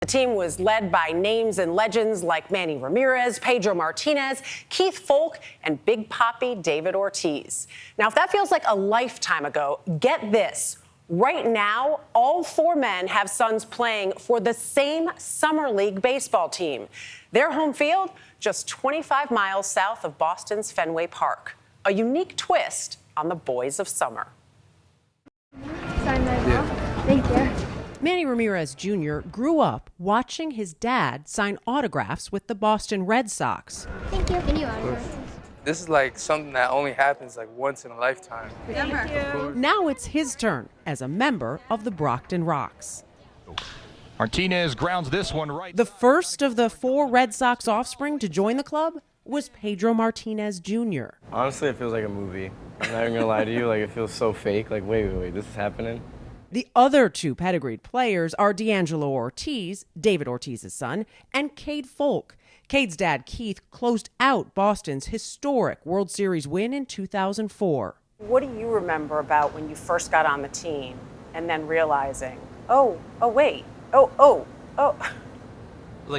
team was led by names and legends like Manny Ramirez, Pedro Martinez, Keith Foulke, and Big Papi David Ortiz. Now, if that feels like a lifetime ago, get this. Right now, all four men have sons playing for the same Summer League baseball team. Their home field, just 25 miles south of Boston's Fenway Park. A unique twist on the boys of summer. Sign my ball. Thank you. Manny Ramirez Jr. grew up watching his dad sign autographs with the Boston Red Sox. Thank you. Can you autograph? This is like something that only happens like once in a lifetime. Thank you. Now it's his turn as a member of the Brockton Rocks. Martinez grounds this one right. The first of the four Red Sox offspring to join the club was Pedro Martinez Jr. Honestly, it feels like a movie. I'm not even gonna lie to you, like it feels so fake. Like, wait, this is happening? The other two pedigreed players are D'Angelo Ortiz, David Ortiz's son, and Cade Foulke. Cade's dad, Keith, closed out Boston's historic World Series win in 2004. What do you remember about when you first got on the team and then realizing, wait. Like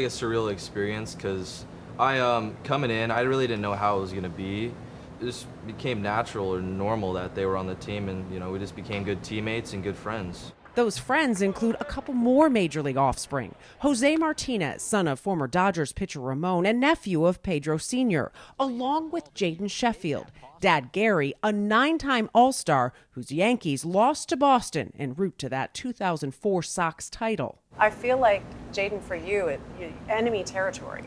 a surreal experience because I coming in, I really didn't know how it was gonna be. It just became natural or normal that they were on the team, and we just became good teammates and good friends. Those friends include a couple more Major League offspring. Jose Martinez, son of former Dodgers pitcher Ramon and nephew of Pedro Sr., along with Jaden Sheffield. Dad Gary, a 9-time All-Star whose Yankees lost to Boston en route to that 2004 Sox title. I feel like, Jaden, for you, enemy territory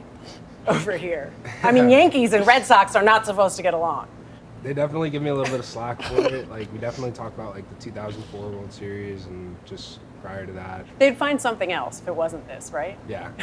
over here. I mean, Yankees and Red Sox are not supposed to get along. They definitely give me a little bit of slack for it. Like, we definitely talk about like the 2004 World Series and just prior to that. They'd find something else if it wasn't this, right? Yeah.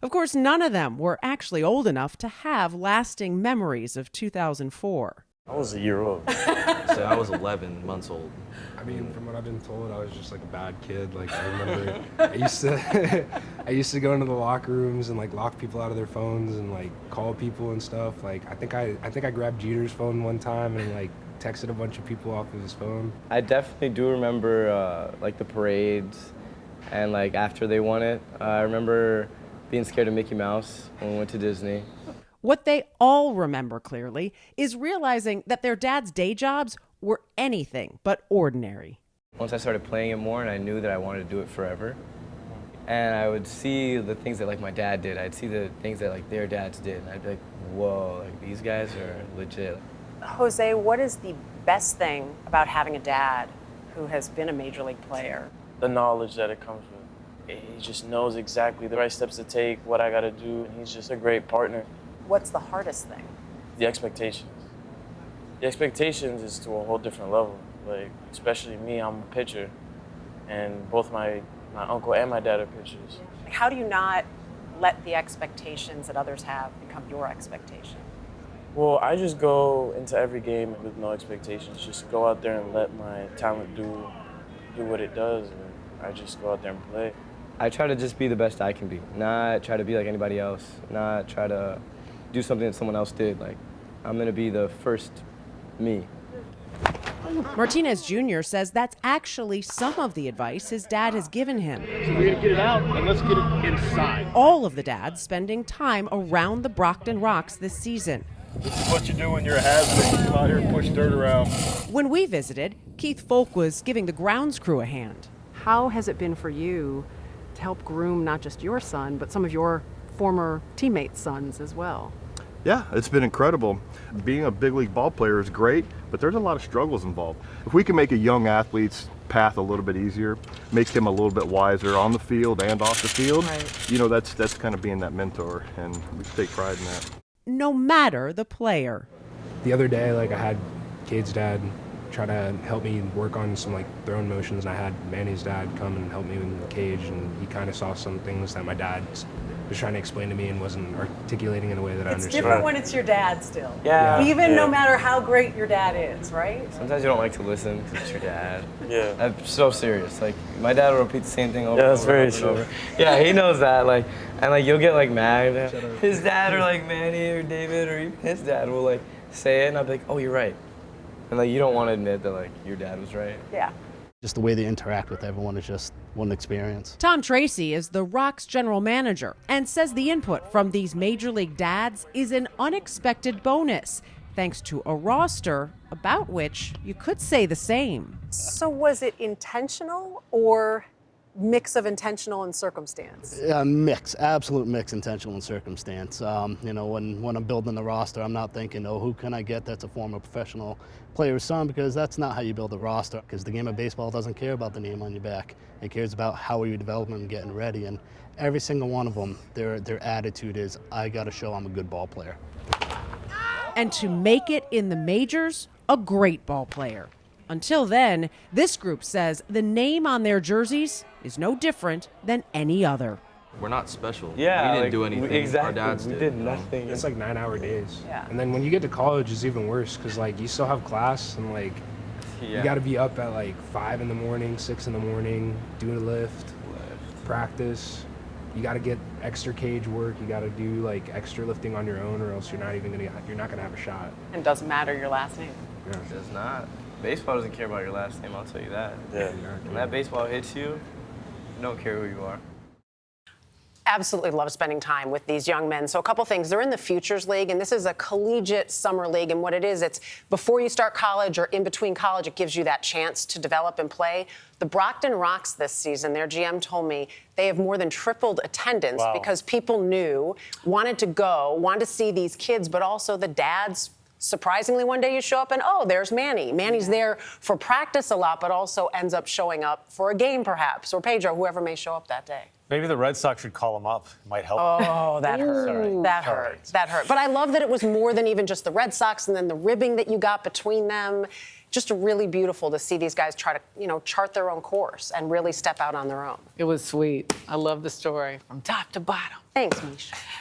Of course, none of them were actually old enough to have lasting memories of 2004. I was a year old. So I was 11 months old. I mean, from what I've been told, I was just like a bad kid. Like, I remember I used to go into the locker rooms and like lock people out of their phones and like call people and stuff. Like, I think I grabbed Jeter's phone one time and like texted a bunch of people off of his phone. I definitely do remember like the parades and like after they won it. I remember being scared of Mickey Mouse when we went to Disney. What they all remember clearly is realizing that their dad's day jobs were anything but ordinary. Once I started playing it more and I knew that I wanted to do it forever, and I would see the things that like my dad did, I'd see the things that like their dads did, and I'd be like, whoa, like these guys are legit. Jose, what is the best thing about having a dad who has been a major league player? The knowledge that it comes with. He just knows exactly the right steps to take, what I gotta do, and he's just a great partner. What's the hardest thing? The expectations. The expectations is to a whole different level. Like, especially me, I'm a pitcher, and both my uncle and my dad are pitchers. How do you not let the expectations that others have become your expectation? Well, I just go into every game with no expectations. Just go out there and let my talent do what it does, and I just go out there and play. I try to just be the best I can be, not try to be like anybody else, not try to do something that someone else did. Like, I'm gonna be the first me. Martinez Jr. says that's actually some of the advice his dad has given him. So we're gonna get it out and let's get it inside. All of the dads spending time around the Brockton Rocks this season. This is what you do when you're a has-been. You come out here and push dirt around. When we visited, Keith Foulke was giving the grounds crew a hand. How has it been for you to help groom not just your son, but some of your former teammates' sons as well? Yeah, it's been incredible. Being a big league ball player is great, but there's a lot of struggles involved. If we can make a young athlete's path a little bit easier, make him a little bit wiser on the field and off the field, right. That's kind of being that mentor, and we take pride in that. No matter the player. The other day, like, I had Cade's dad try to help me work on some like throwing motions, and I had Manny's dad come and help me in the cage, and he kind of saw some things that my dad was trying to explain to me and wasn't articulating in a way that I understood. It's different when it's your dad still. Yeah. Even no matter how great your dad is, right? Sometimes you don't like to listen because it's your dad. Yeah. I'm so serious. Like, my dad will repeat the same thing over and over. Yeah, that's very true. Yeah, he knows that. Like, and like you'll get like mad. His dad or like Manny or David or even his dad will like say it, and I'll be like, oh, you're right. And like you don't want to admit that like your dad was right. Yeah. Just the way they interact with everyone is just what an experience. Tom Tracy is the Rocks general manager and says the input from these major league dads is an unexpected bonus, thanks to a roster about which you could say the same. So was it intentional or mix of intentional and circumstance? Mix, absolute mix, intentional and circumstance. You know, when I'm building the roster, I'm not thinking, oh, who can I get that's a former professional player's son, because that's not how you build a roster, because the game of baseball doesn't care about the name on your back. It cares about how are you developing and getting ready, and every single one of them, their attitude is, I got to show I'm a good ball player. And to make it in the majors, a great ball player. Until then, this group says the name on their jerseys is no different than any other. We're not special. Yeah, we didn't do anything. Exactly. Our dads we did. did nothing. It's like 9-hour days. Yeah. And then when you get to college, it's even worse because like you still have class and like you got to be up at like 5 in the morning, 6 in the morning, do a lift, practice. You got to get extra cage work. You got to do like extra lifting on your own, or else you're not gonna have a shot. And doesn't matter your last name. Yeah. It does not. Baseball doesn't care about your last name, I'll tell you that. Yeah. When that baseball hits you, you don't care who you are. Absolutely love spending time with these young men. So a couple things. They're in the Futures League, and this is a collegiate summer league. And what it is, it's before you start college or in between college, it gives you that chance to develop and play. The Brockton Rocks this season, their GM told me they have more than tripled attendance because people wanted to go, wanted to see these kids, but also the dads. Surprisingly, one day you show up and, oh, there's Manny. Manny's there for practice a lot, but also ends up showing up for a game perhaps, or Pedro, whoever may show up that day. Maybe the Red Sox should call him up. It might help. Oh, that hurt. Sorry. That Sorry. hurt. That hurt. But I love that it was more than even just the Red Sox and then the ribbing that you got between them. Just really beautiful to see these guys try to, chart their own course and really step out on their own. It was sweet. I love the story from top to bottom. Thanks, Misha.